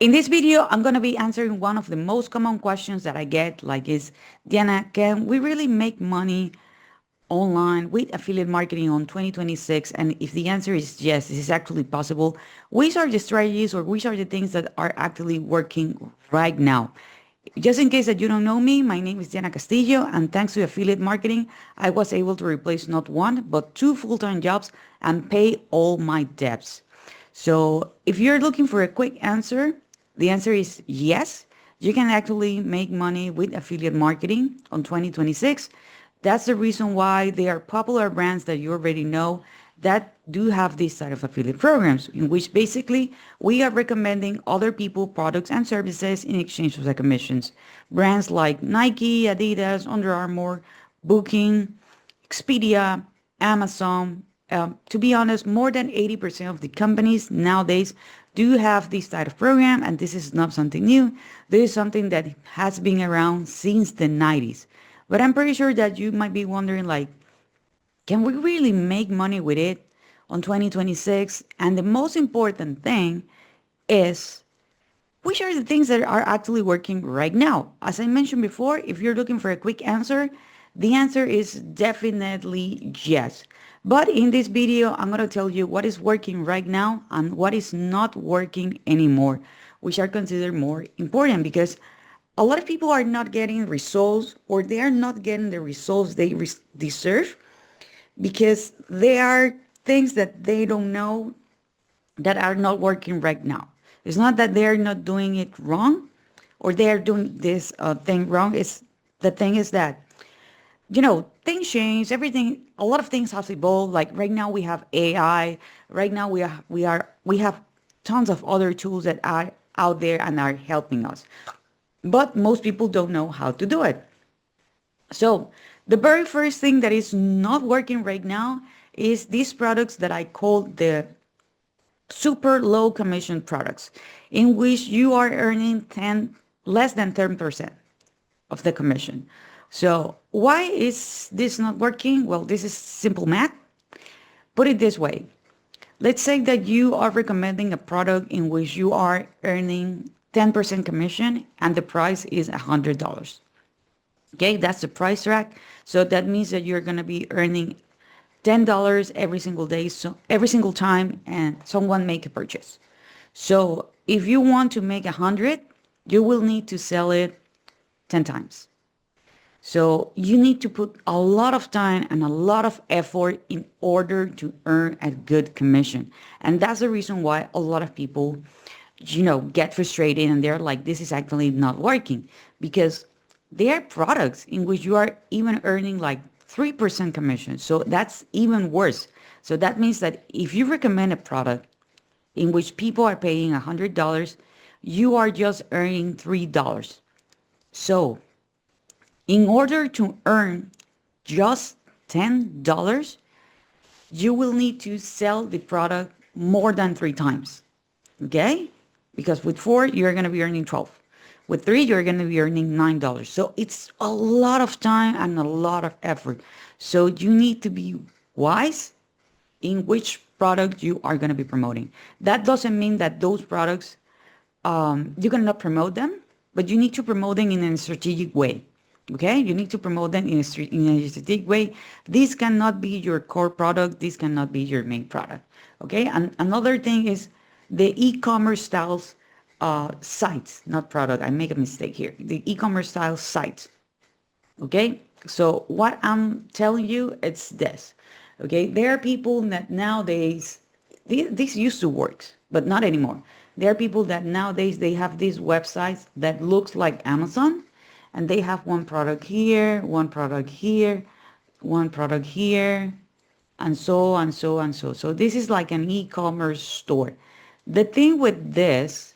In this video, I'm going to be answering one of the most common questions that I get, like is, Diana, can we really make money online with affiliate marketing on 2026? And if the answer is yes, this is actually possible, which are the strategies or which are the things that are actually working right now? Just in case that you don't know me, my name is Diana Castillo, and thanks to affiliate marketing, I was able to replace not one, but two full-time jobs and pay all my debts. So if you're looking for a quick answer, the answer is yes. You can actually make money with affiliate marketing on 2026. That's the reason why they are popular brands that you already know that do have this side of affiliate programs, in which basically we are recommending other people products and services in exchange for the commissions. Brands like Nike, Adidas, Under Armour, Booking, Expedia, Amazon. To be honest, more than 80% of the companies nowadays do have this type of program, and this is not something new. This is something that has been around since the 90s. But I'm pretty sure that you might be wondering, like, can we really make money with it on 2026? And the most important thing is, which are the things that are actually working right now? As I mentioned before, if you're looking for a quick answer, the answer is definitely yes. But in this video, I'm going to tell you what is working right now and what is not working anymore, which are considered more important because a lot of people are not getting results, or they are not getting the results they deserve because there are things that they don't know that are not working right now. It's not that they're not doing it wrong or they are doing this thing wrong. It's the thing is that, things change, everything, a lot of things have evolved. Like right now we have AI. Right now we have tons of other tools that are out there and are helping us. But most people don't know how to do it. So the very first thing that is not working right now is these products that I call the super low commission products, in which you are earning less than 10% of the commission. So why is this not working? Well, this is simple math. Put it this way. Let's say that you are recommending a product in which you are earning 10% commission and the price is $100. Okay, that's the price track. So that means that you're going to be earning $10 every single day, so every single time and someone make a purchase. So if you want to make 100, you will need to sell it 10 times. So you need to put a lot of time and a lot of effort in order to earn a good commission. And that's the reason why a lot of people, get frustrated and they're like, this is actually not working, because there are products in which you are even earning like 3% commission. So that's even worse. So that means that if you recommend a product in which people are paying $100, you are just earning $3. So in order to earn just $10, you will need to sell the product more than 3 times. Okay? Because with 4, you're going to be earning 12. With 3, you're going to be earning $9. So it's a lot of time and a lot of effort. So you need to be wise in which product you are going to be promoting. That doesn't mean that those products, you cannot promote them, but you need to promote them in a strategic way. Okay, you need to promote them in a strategic way. This cannot be your core product. This cannot be your main product. Okay, and another thing is the e-commerce styles sites, not product. I make a mistake here. The e-commerce style sites. Okay, so what I'm telling you, it's this. Okay, there are people that nowadays, this used to work, but not anymore. There are people that nowadays they have these websites that looks like Amazon, and they have one product here, one product here, one product here, and so and so and so. So this is like an e-commerce store. The thing with this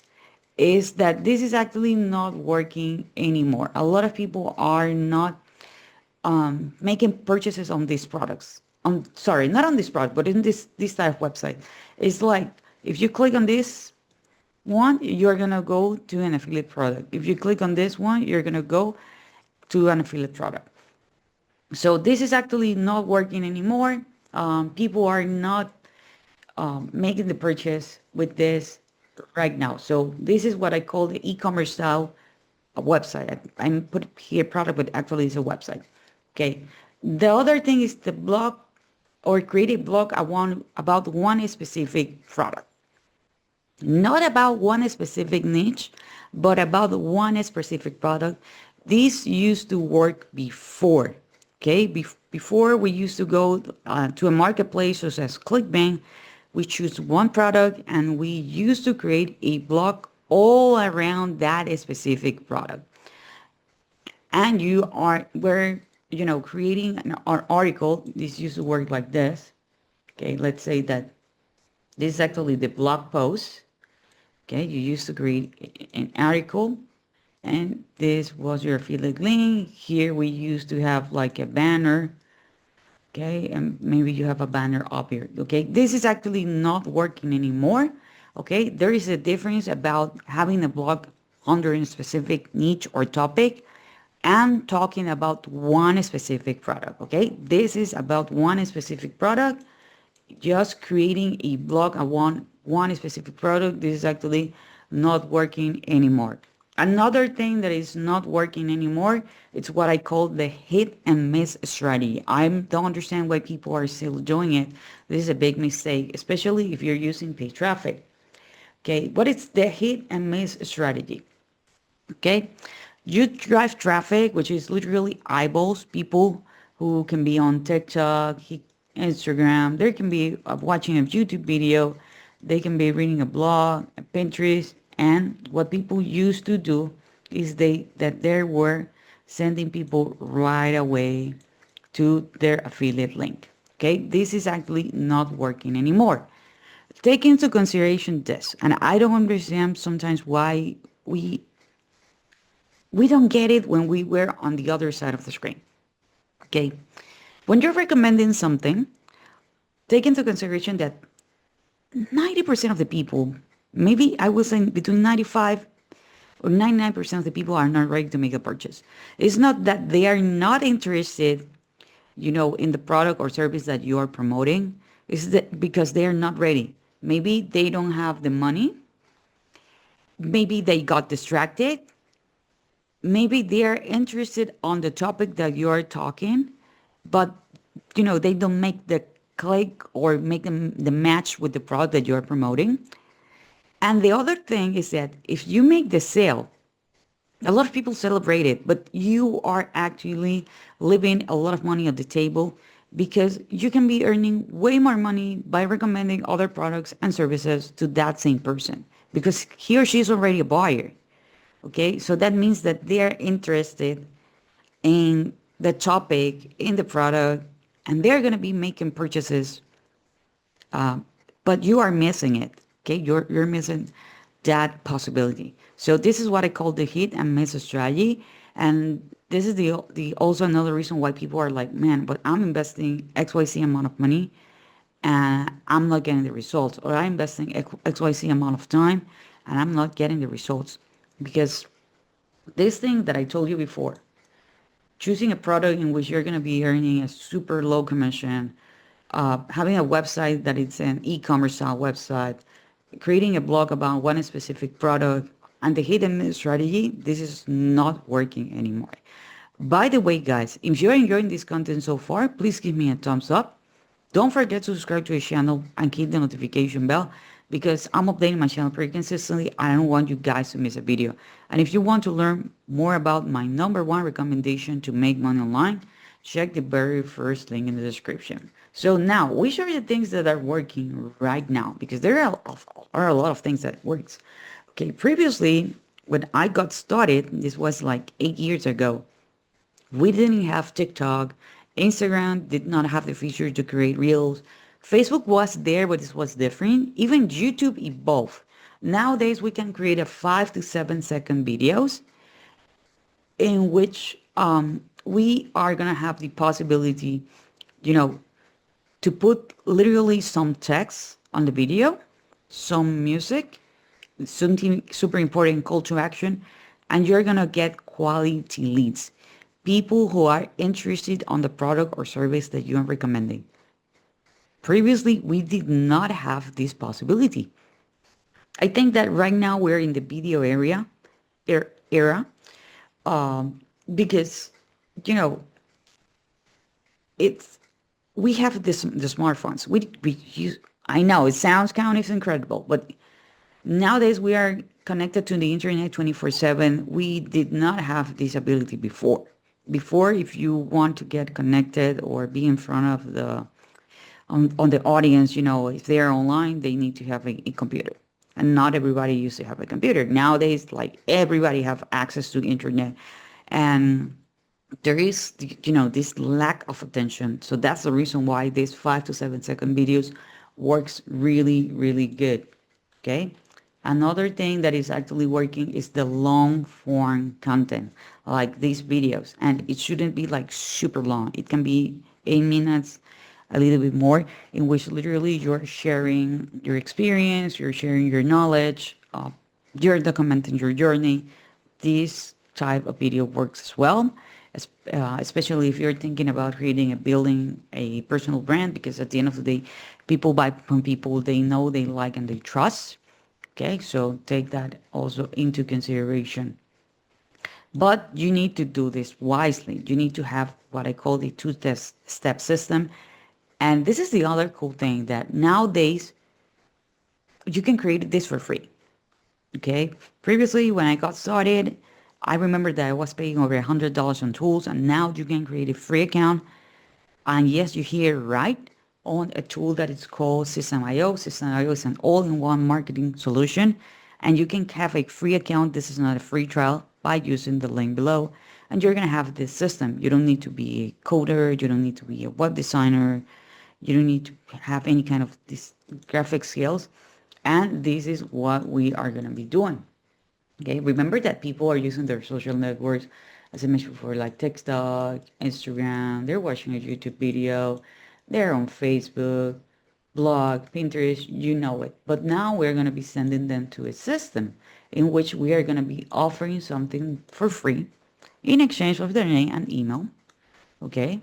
is that this is actually not working anymore. A lot of people are not making purchases on these products. Sorry, not on this product, but in this type of website. It's like if you click on this one, you're gonna go to an affiliate product. If you click on this one, you're gonna go to an affiliate product. So this is actually not working anymore. People are not making the purchase with this. right now. So this is what I call the e-commerce style website. I put here product, but actually it's a website. Okay. The other thing is the blog or create a blog about one specific product. Not about one specific niche, but about one specific product. This used to work before. Okay, before we used to go to a marketplace such as ClickBank, we choose one product and we used to create a blog all around that specific product. And we're, creating an article. This used to work like this. Okay, let's say that this is actually the blog post. Okay, you used to create an article, and this was your affiliate link. Here we used to have like a banner. Okay, and maybe you have a banner up here. Okay, this is actually not working anymore. Okay, there is a difference about having a blog under a specific niche or topic and talking about one specific product. Okay, this is about one specific product, just creating a blog on one specific product. This is actually not working anymore. Another thing that is not working anymore, it's what I call the hit and miss strategy. I don't understand why people are still doing it. This is a big mistake, especially if you're using paid traffic. Okay, what is the hit and miss strategy? Okay, you drive traffic, which is literally eyeballs, people who can be on TikTok, Instagram, they can be watching a YouTube video, they can be reading a blog, a Pinterest, and what people used to do is they were sending people right away to their affiliate link. Okay, this is actually not working anymore. Take into consideration this, and I don't understand sometimes why we don't get it when we were on the other side of the screen. Okay, when you're recommending something, take into consideration that 90% of the people, maybe I will say between 95 or 99% of the people are not ready to make a purchase. It's not that they are not interested, in the product or service that you are promoting. It's that because they are not ready. Maybe they don't have the money. Maybe they got distracted. Maybe they are interested on the topic that you are talking, but they don't make the click or make them the match with the product that you are promoting. And the other thing is that if you make the sale, a lot of people celebrate it, but you are actually leaving a lot of money at the table because you can be earning way more money by recommending other products and services to that same person because he or she is already a buyer. Okay, so that means that they are interested in the topic, in the product, and they're going to be making purchases, but you are missing it. Okay, you're missing that possibility. So this is what I call the hit and miss strategy, and this is the also another reason why people are like, man, but I'm investing XYZ amount of money and I'm not getting the results, or I'm investing XYZ amount of time and I'm not getting the results because this thing that I told you before, choosing a product in which you're going to be earning a super low commission, having a website that it's an e-commerce style website, creating a blog about one specific product, and the hidden strategy, this is not working anymore. By the way, guys, if you're enjoying this content so far, please give me a thumbs up. Don't forget to subscribe to the channel and hit the notification bell because I'm updating my channel pretty consistently. I don't want you guys to miss a video. And if you want to learn more about my number one recommendation to make money online, check the very first link in the description. So now, which are the things that are working right now? Because there are a lot of things that works. Okay, previously, when I got started, this was like 8 years ago, we didn't have TikTok. Instagram did not have the feature to create reels. Facebook was there, but this was different. Even YouTube evolved. Nowadays, we can create a 5 to 7 second videos in which we are going to have the possibility, you know, to put literally some text on the video, some music, something super important, call to action, and you're going to get quality leads. People who are interested on the product or service that you are recommending. Previously, we did not have this possibility. I think that right now we're in the video era, um, because you know it's we have the smartphones. We use. I know it sounds kind of incredible, but nowadays we are connected to the internet 24/7. We did not have this ability before. Before, if you want to get connected or be in front of the on the audience, if they're online, they need to have a computer. And not everybody used to have a computer. Nowadays, like everybody have access to internet. And there is, this lack of attention. So that's the reason why these 5 to 7 second videos works really, really good. Okay. Another thing that is actually working is the long form content, like these videos. And it shouldn't be like super long. It can be 8 minutes, a little bit more, in which literally you're sharing your experience, you're sharing your knowledge, you're documenting your journey. This type of video works as well, especially if you're thinking about creating a building a personal brand, because at the end of the day, people buy from people they know, they like, and they trust. Okay, so take that also into consideration. But you need to do this wisely. You need to have what I call the two-step system. And this is the other cool thing, that nowadays you can create this for free. Okay. Previously, when I got started, I remember that I was paying over $100 on tools, and now you can create a free account. And yes, you hear right, on a tool that is called System.io. System.io is an all-in-one marketing solution, and you can have a free account. This is not a free trial, by using the link below, and you're going to have this system. You don't need to be a coder. You don't need to be a web designer. You don't need to have any kind of this graphic skills. And this is what we are going to be doing. Okay, remember that people are using their social networks, as I mentioned before, like TikTok, Instagram. They're watching a YouTube video. They're on Facebook, blog, Pinterest, you know it. But now we're going to be sending them to a system in which we are going to be offering something for free in exchange of their name and email. Okay,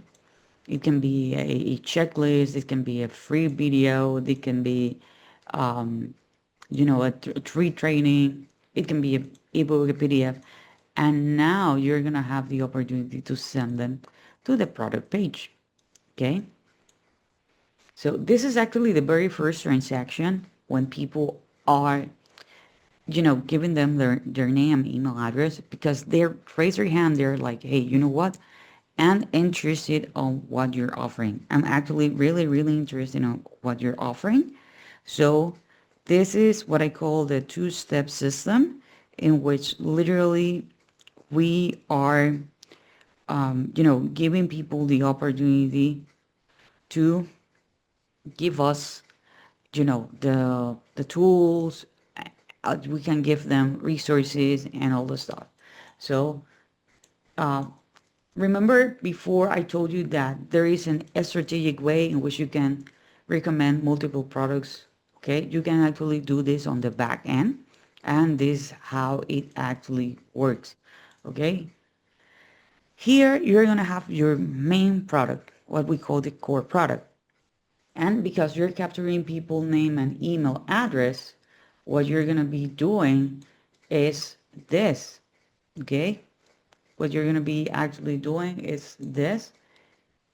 it can be a checklist. It can be a free video. It can be, a free training. It can be a ebook, a PDF. And now you're going to have the opportunity to send them to the product page. Okay. So this is actually the very first transaction when people are, giving them their name, email address, because they're raise their hand. They're like, hey, you know what? I'm interested on what you're offering. I'm actually really, really interested in what you're offering. So this is what I call the two-step system, in which literally we are, giving people the opportunity to give us, the tools. We can give them resources and all the stuff. So remember before I told you that there is a strategic way in which you can recommend multiple products. Okay, you can actually do this on the back end, and this is how it actually works. Okay, here you're gonna have your main product, what we call the core product. And because you're capturing people name and email address, what you're going to be doing is this. Okay. What you're going to be actually doing is this,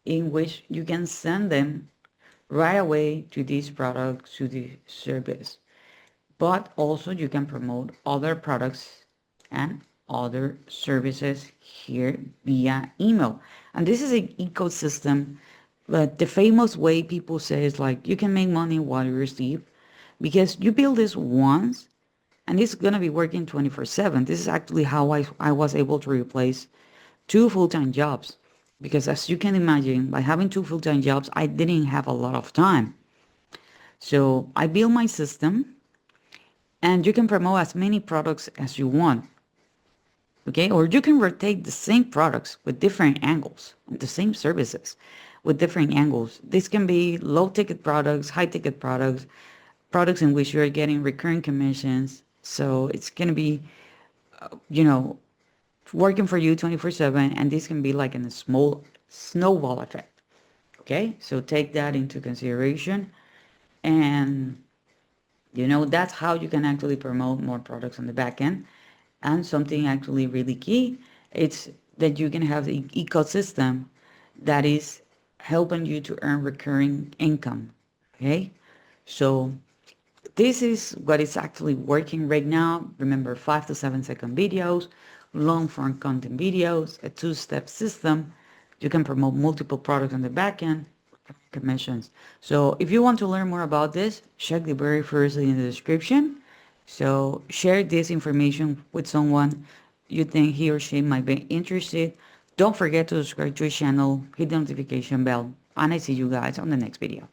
in which you can send them right away to this product, to the service. But also you can promote other products and other services here via email. And this is an ecosystem. But the famous way people say is like, you can make money while you're asleep, because you build this once and it's going to be working 24/7. This is actually how I was able to replace 2 full-time jobs. Because as you can imagine, by having 2 full-time jobs, I didn't have a lot of time. So I built my system, and you can promote as many products as you want. Okay, or you can rotate the same products with different angles, the same services with different angles. This can be low ticket products, high ticket products, products in which you're getting recurring commissions. So it's going to be, you know, working for you 24/7, and this can be like in a small snowball effect. Okay, so take that into consideration. And That's how you can actually promote more products on the back end. And something actually really key, it's that you can have the ecosystem that is helping you to earn recurring income. Okay. So this is what is actually working right now. Remember, 5 to 7 second videos, long form content videos, a two-step system. You can promote multiple products on the back end, commissions. So if you want to learn more about this, check the very first link in the description. So share this information with someone you think he or she might be interested. Don't forget to subscribe to the channel, hit the notification bell, and I see you guys on the next video.